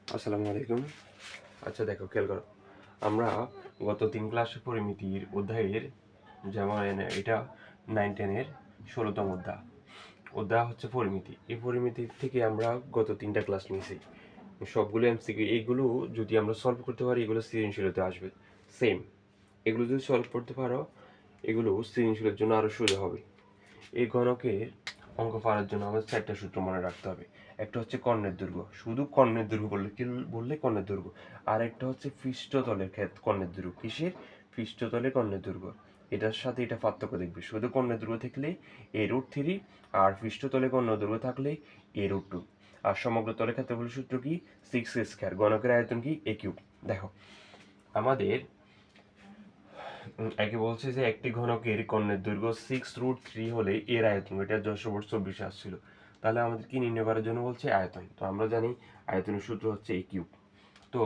আসসালামু আলাইকুম। আচ্ছা দেখো, খেয়াল করো, আমরা গত 3 ক্লাস পরিমিতির অধ্যায়ের, যেমন এটা 9-10-এর 16তম অধ্যায়। অধ্যায় হচ্ছে পরিমিতি। এই পরিমিতি থেকে আমরা গত 3টা ক্লাস নিয়েছি, সবগুলো এমসিকিউ। এইগুলো যদি আমরা সলভ করতে পারি, এগুলো সৃজনশীলতে আসবে সেম। এগুলো যদি সলভ করতে পারো, এগুলো সৃজনশীলের জন্য আরও সোজা হবে। এই ঘনকের অঙ্ক পাওয়ার জন্য আমাদের 4টা সূত্র মনে রাখতে হবে। একটা হচ্ছে কর্ণের দৈর্ঘ্য, শুধু কর্ণের দৈর্ঘ্য বললে কি বললে কর্ণের দৈর্ঘ্য। আর একটা হচ্ছে পৃষ্ঠতলের কর্ণের দৈর্ঘ্য। কিসের? পৃষ্ঠতলে কর্ণের দৈর্ঘ্য। এটার সাথে এটা পার্থক্য দেখবে, শুধু কর্ণের দৈর্ঘ্য থাকলে a√3, আর পৃষ্ঠতলে কর্ণের দৈর্ঘ্য থাকলে a√2। আর সমগ্র তলের ক্ষেত্রফলের সূত্র কি? 6a²। ঘনকের আয়তন কি? a³। দেখো, আমাদের একে বলছে যে একটি ঘনকের কর্ণের দৈর্ঘ্য 6√3 হলে এর আয়তন, এটা 10/24 আসছিল। তাহলে আমাদের কি নির্ণয় করার জন্য বলছে? আয়তন। তো আমরা জানি আয়তনের সূত্র হচ্ছে a³। তো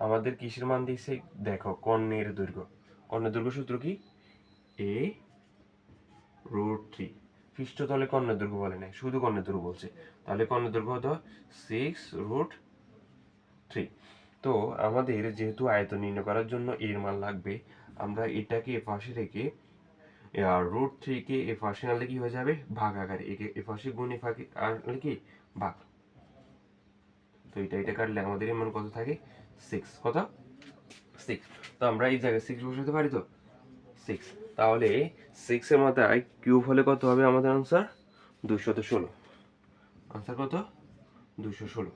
আমাদের কিসের মান দিয়েছে? দেখো, কর্ণের দৈর্ঘ্য। কর্ণের দৈর্ঘ্য সূত্র কি? a√3। পৃষ্ঠতলে কর্ণের দৈর্ঘ্য বলে নাই, শুধু কর্ণের দৈর্ঘ্য বলছে। তাহলে কর্ণের দৈর্ঘ্য হতো 6√3। তো আমাদের যেহেতু আয়তন নির্ণয় করার জন্য এর মান লাগবে, আমরা এটাকে এপাশে রেখে √3 এ পাশে আনলে কি হয়ে যাবে? ভাগ আকারে। একে এ পাশে গুণ এ ফাঁকে আনলে কি? ভাগ। তো এটা কাটলে আমাদের এর মান কত থাকে? 6। কত? 6। তো আমরা এই জায়গায় 6 বসাতে পারি তো? 6। তাহলে 6 এর মাথায় কিউব হলে কত হবে আমাদের আনসার? 216। আনসার কত? 216।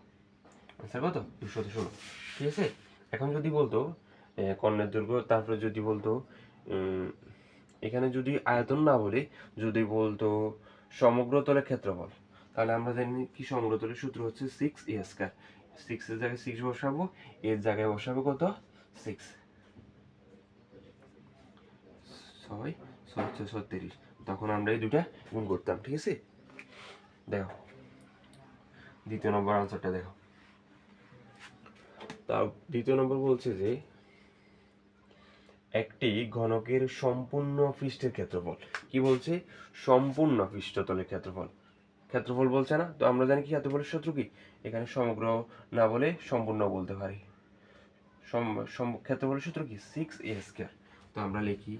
আনসার কত? 216। ঠিক আছে। এখন যদি বলতো কর্ণের দৈর্ঘ্য, তারপরে যদি বলতো এখানে যদি আয়তন না বলে যদি বলতো সমগ্র তলের ক্ষেত্রফল, তাহলে আমরা জানি কি সমগ্র তলের সূত্র হচ্ছে 6a²। 6 এর জায়গায় 6 বসাবো, এর জায়গায় বসাবো কত? 6। 6 6 36। তখন আমরা এই দুটা গুণ করতাম। ঠিক আছে। দেখো, দ্বিতীয় নম্বর আনসারটা দেখো। তা দ্বিতীয় নম্বর বলছে যে একটি ঘনকের সম্পূর্ণ পৃষ্ঠের ক্ষেত্রফল। কি বলছে? সম্পূর্ণ পৃষ্ঠতলের ক্ষেত্রফল। ক্ষেত্রফল বলছে না? তো আমরা জানি কি ক্ষেত্রফলের সূত্র কি? এখানে সমগ্র না বলে সম্পূর্ণ বলতে পারি। ক্ষেত্রফলের সূত্র কি? 6a²। তো আমরা লিখি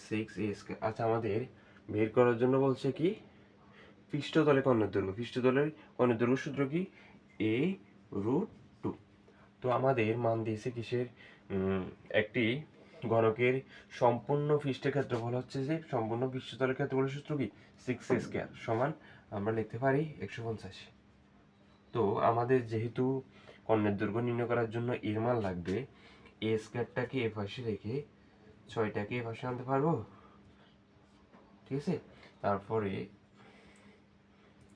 6a²। আচ্ছা, আমাদের বের করার জন্য বলছে কি? পৃষ্ঠতলে কর্ণের দৈর্ঘ্য। পৃষ্ঠতলের কর্ণের দৈর্ঘ্য সূত্র কি? a√2। তো আমাদের মান দিয়েছে কিসের? একটি ঘনকের সম্পূর্ণ পৃষ্ঠের ক্ষেত্রফল হচ্ছে যে সম্পূর্ণ পৃষ্ঠতলের ক্ষেত্রফলের সূত্র কি? 6a² সমান আমরা লিখতে পারি 150। তো আমাদের যেহেতু কর্ণের দৈর্ঘ্য নির্ণয় করার জন্য এর মান লাগবে, a²টাকে এ পাশে রেখে 6টাকে এ পাশে আনতে পারবো। ঠিক আছে। তারপরে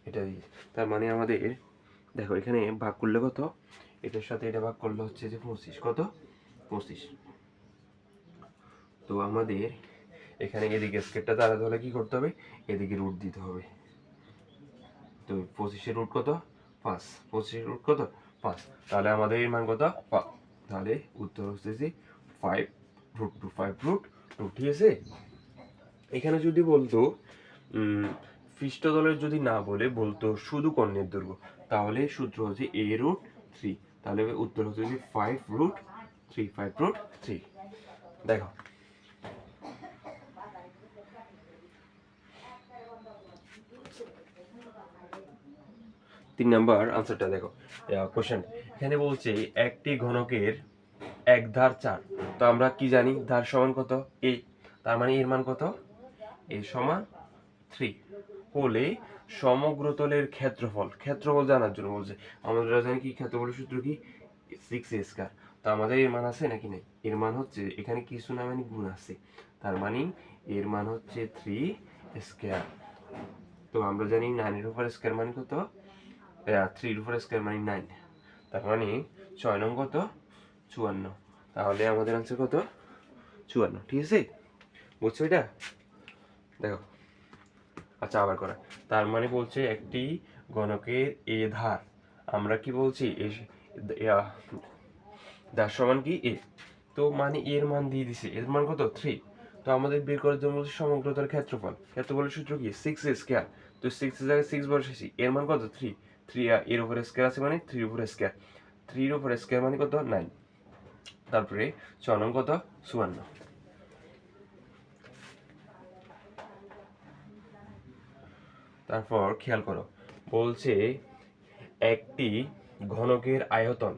এটা দিয়ে, তার মানে আমাদের দেখো, এখানে ভাগ করলে কত? এটার সাথে এটা ভাগ করলে হচ্ছে যে 25। কত? 25। তো আমাদের এখানে এদিকে স্কেটটা দাঁড়াতে হলে কি করতে হবে? এদিকে রুট দিতে হবে। তো 25-এর রুট কত? 5। 25-এর রুট কত? 5। তাহলে আমাদের এর মান কত? 5। তাহলে উত্তর হচ্ছে যে 5√2। 5√2। ঠিক আছে। এখানে যদি বলতো পৃষ্ঠতলের যদি না বলে বলতো শুধু কর্ণের দৈর্ঘ্য, তাহলে সূত্র হচ্ছে a√3। তাহলে উত্তর হচ্ছে যে 5√3। 5√3। দেখো, 3 নাম্বার আনসারটা দেখো। কোশ্চেন এখানে বলছে একটি ঘনকের এক ধার 4। তো আমরা কি জানি? ধার সমান কত? a। তার মানে এর মান কত? a সমান 3 হলে সমগ্র তলের ক্ষেত্রফল। ক্ষেত্রফল জানার জন্য বলছে। আমরা জানি কি ক্ষেত্রফলের সূত্র কি? 6a²। তো আমাদের এর মান আছে নাকি নাই? এর মান হচ্ছে এখানে কিছু না মানে গুণ আছে, তার মানে এর মান হচ্ছে 3² তো আমরা জানি 9-এর উপর স্কয়ার মানে কত? 3-এর উপর স্কয়ার মানে 9। তার মানে 6 নং কত? 54। তাহলে আমাদের আনসার কত? 54। ঠিক আছে। বুঝছো এটা? দেখো, আচ্ছা আবার করা। তার মানে বলছে একটি ঘনকের এ ধার, আমরা কি বলছি? ধার সমান কি? এ। তো মানে এর মান দিয়ে দিছে, এর মান কত? 3। তো আমাদের বের করার জন্য বলছে সমগ্রতার ক্ষেত্রফল। ক্ষেত্রফলের সূত্র কি? 6a²। তো 6 এর জায়গায় 6 বসাইছি, এর মান কত? 3। 3 এর উপরে স্কয়ার আছে মানে 3 এর উপরে স্কয়ার। 3 এর উপর স্কয়ার মানে কত 9। তারপরে 6 নং কত 54। তারপর খেয়াল করো, বলছে একটি ঘনকের আয়তন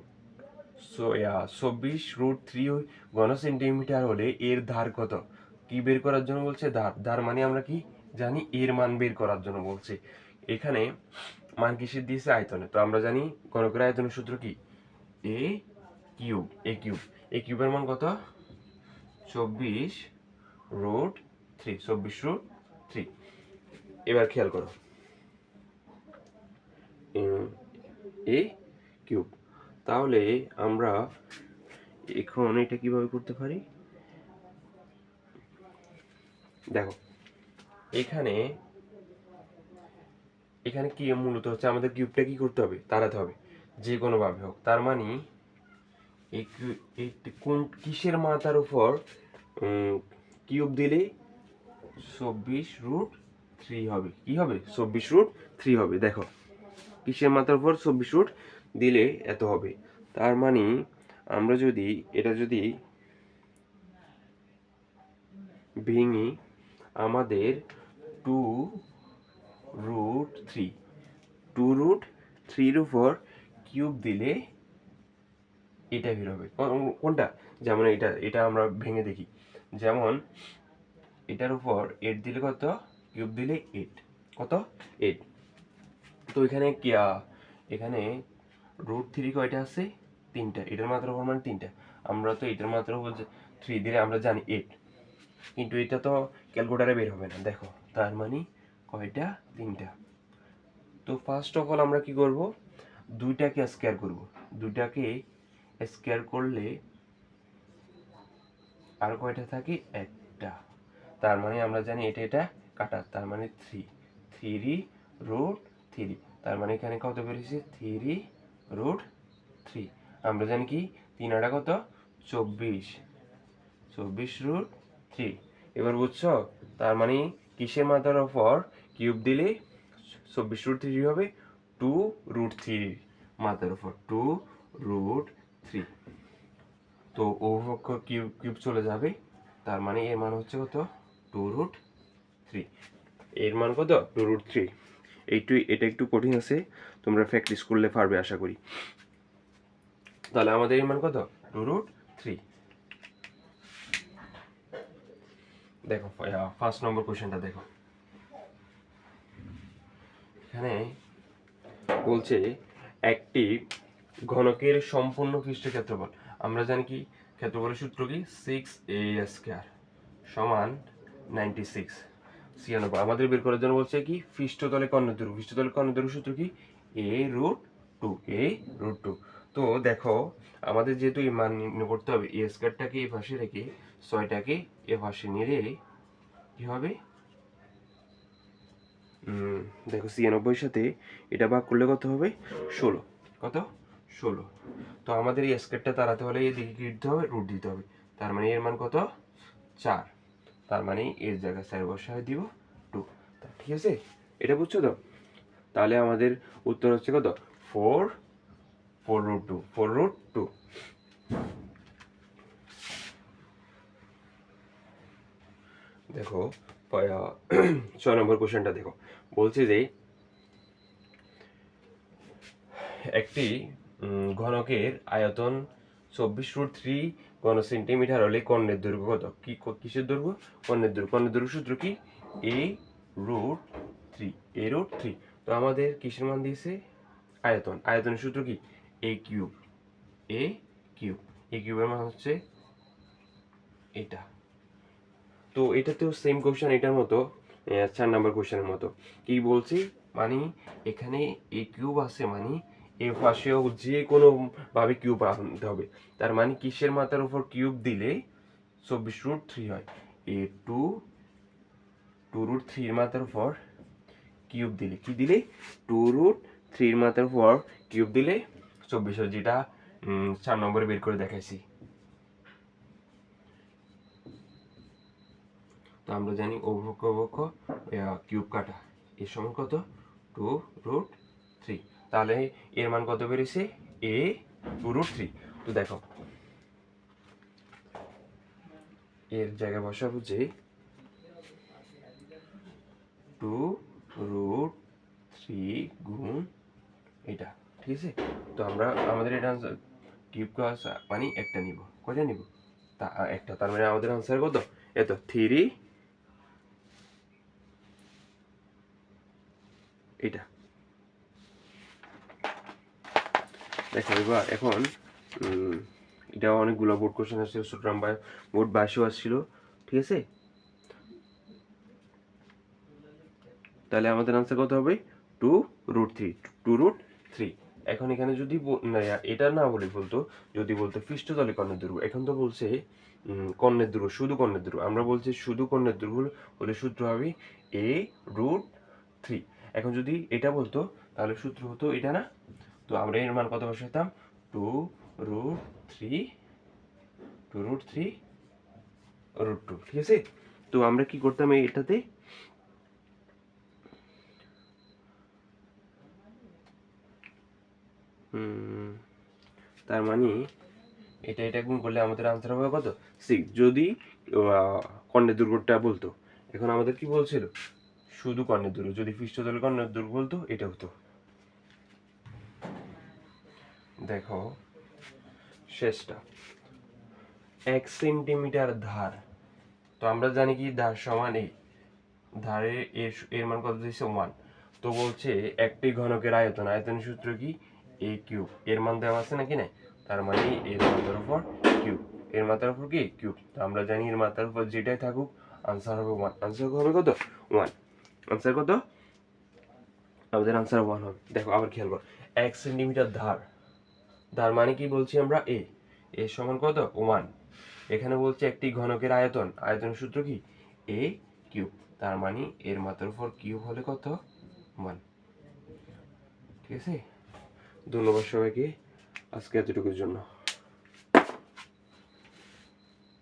24√3 ঘন সেন্টিমিটার হলে এর ধার কত? কি বের করার জন্য বলছে? ধার মানে আমরা কি জানি? এর মান বের করার জন্য বলছে। এখানে মান কিসের দিয়েছে? আয়তনে। তো আমরা জানি ঘনকের আয়তনের সূত্র কি? এ কিউব। এ কিউবের মান কত? 24√3। এবার খেয়াল করো, এ কিউব। তাহলে আমরা এখন এটা কিভাবে করতে পারি? দেখো, এখানে কি মূলত হচ্ছে আমাদের কিউবটা কি করতে হবে? তাড়াতে হবে, যে কোনো ভাবে হোক। তার মানে কোন কিসের মাথার উপর কিউব দিলে 24√3 হবে? কি হবে? 24√3 হবে। দেখো, কিসের মাথার উপর 24 দিলে এত হবে। তার মানে আমরা যদি এটা ভেঙে আমাদের 2√3 উপর কিউব দিলে এটা বের হবে। কোনটা? যেমন এটা আমরা ভেঙে দেখি। যেমন এটার উপর 8 দিলে কত? কিউব দিলে 8 কত? 8। তো এখানে কি এখানে √3 কয়টা আছে? 3টা। এটার মাত্রা উপর মানে 3টা। আমরা তো এটার মাত্রা উপর 3 দিলে আমরা জানি 8, কিন্তু এটা তো ক্যালকুলেটারে বের হবে না। দেখো, তার মানে কয়টা? 3টা। তো ফার্স্ট অফ অল আমরা কি করব? দুইটাকে স্কয়ার করব। দুইটাকে স্কয়ার করলে আর কয়টা থাকে? একটা। তার মানে আমরা জানি এটা কাটা, তার মানে 3√3। তার মানে এখানে কত বেরিয়েছে? 3√3। আমরা জানি কি 3 আটা কত? 24√3। এবার বুঝছো? তার মানে কিসের মাথার উপর কিউব দিলে 24√3 হবে? 2√3 মাথার উপর 2√3। তো অভিপক্ষ কিউব চলে যাবে। তার মানে এর মান হচ্ছে কত? 2√3। এর মান কত? 2√3। এটা একটু কঠিন আছে, তোমরা প্র্যাকটিস করলে পারবে আশা করি। তাহলে আমাদের এর মান কত? 2√3। দেখো, ফার্স্ট নম্বর কোশ্চেনটা দেখো। এখানে বলছে একটি ঘনকের সম্পূর্ণ পৃষ্ঠ ক্ষেত্রফল। আমরা জানি কি ক্ষেত্রফলের সূত্র কি? 6a² সমান 96। আমাদের বের করার জন্য বলছে কি পৃষ্ঠতলে কর্ণের দৈর্ঘ্য। পৃষ্ঠতলে কর্ণের দৈর্ঘ্য সূত্র কি? a√2। তো দেখো, আমাদের যেহেতু এই মান নির্ণয় করতে হবে, a²টাকে এই পাশে রেখে 6টাকে এ পাশে নিলে কি হবে? দেখো, 96 সাথে এটা ভাগ করলে কত হবে? 16। কত? 16। তো আমাদের এই স্কয়ারটা তাড়াতে হলে এদিকে কি দিতে হবে? রুট দিতে হবে। তার মানে এর মান কত? 4। তার মানে এর জায়গায় 4 বসায় দিব 2। ঠিক আছে? এটা বুঝছো তো? তাহলে আমাদের উত্তর হচ্ছে কত? 4√2। দেখো, 6 নম্বর কোশ্চেনটা দেখো। বলছে যে একটি ঘনকের আয়তন 24√3 ঘন সেন্টিমিটার হলে কর্ণের দৈর্ঘ্য কত? কিসের দৈর্ঘ্য? কর্ণের দৈর্ঘ্য। কর্ণের দৈর্ঘ্য সূত্র কি? a√3। তো আমাদের কিসের মান দিয়েছে? আয়তন। আয়তনের সূত্র কি? a cube. a কিউবের মান হচ্ছে এটা। তো এটাতেও সেম কোশ্চেন, এটার মতো 4 নাম্বার কোশ্চেনের মতো। কি বলছি? মানে এখানে a কিউব আছে, মানে এর পাশেও যে কোনো ভাবে কিউব আনতে হবে। তার মানে কিসের মাথার উপর কিউব দিলে 24√3 হয়? a2√3 এর মাথার উপর কিউব দিলে কি দিলে? 2√3 এর মাথার উপর কিউব দিলে 24 হয়, যেটা 4 নম্বরে বের করে দেখাইছি। তো আমরা জানি অভিপক্ষ কিউব কাটা এর সমান কত? 2√3। তাহলে এর মান কত বেরিয়েছে? 2√3। তো দেখো এর জায়গায় বসাবো যে 2√3 গুণ এটা, ঠিক আছে। তো আমরা আমাদের এটা আনসার কিউব ক্লাস মানে একটা নিব, কয়টা নিব? তা একটা, তার মানে আমাদের আনসার কত? এত 3 এটা। দেখো এবার এখন এটা অনেকগুলো বোর্ড কোশ্চেন আসছে, সুতরাং বোর্ড 22 আসছিল, ঠিক আছে। তাহলে আমাদের আনসার কত হবে? 2√3। এখন এখানে যদি এটা না বলে বলতো, যদি বলতো পৃষ্ঠতলে কর্ণের দৈর্ঘ্য, এখন তো বলছে কর্ণের দৈর্ঘ্য, শুধু কর্ণের দৈর্ঘ্য, আমরা বলছি শুধু কর্ণের দৈর্ঘ্য হলে সূত্র হবে a√3। এখন যদি এটা বলতো তাহলে সূত্র হতো এটা না, তো আমরা এর মান কত বসাইতাম? 2√3 2√3√2, ঠিক আছে। তো আমরা কি করতাম এটাতে, তার মানে এটা গুণ করলে আমাদের আনসার হবে কত? 6। যদি কর্ণের দৈর্ঘ্যটা বলতো, এখন আমাদের কি বলছিল? শুধু কর্ণের দৈর্ঘ্য। যদি পৃষ্ঠতল কর্ণের দৈর্ঘ্য বলতো এটা হতো। দেখো শেষটা 1 সেন্টিমিটার ধার। তো আমরা জানি কি ধার সমান এই ধারে এর মান কত দিয়েছে? 1। তো বলছে একটি ঘনকের আয়তন, আয়তনের সূত্র কি? a cube. এর মান দেওয়া আছে নাকি নাই? তার মানে এর মাত্রার উপর কিউব, এর মাত্রার উপর কি কিউব। তো আমরা জানি এর মাত্রার উপর যেটাই থাকুক আনসার হবে 1। আনসার হবে কত? 1। আনসার কত? আমাদের আনসার 1 হবে। দেখো আবার খেয়াল করো, 1 সেন্টিমিটার ধার, ধার মানে কি বলছি আমরা? এ সমান কত? 1। এখানে বলছে একটি ঘনকের আয়তন, আয়তনের সূত্র কি? a cube. তার মানে এর মাত্রার উপর কিউব হলে কত? 1, ঠিক আছে। ধন্যবাদ সবাইকে আজকে এতটুকুর জন্য।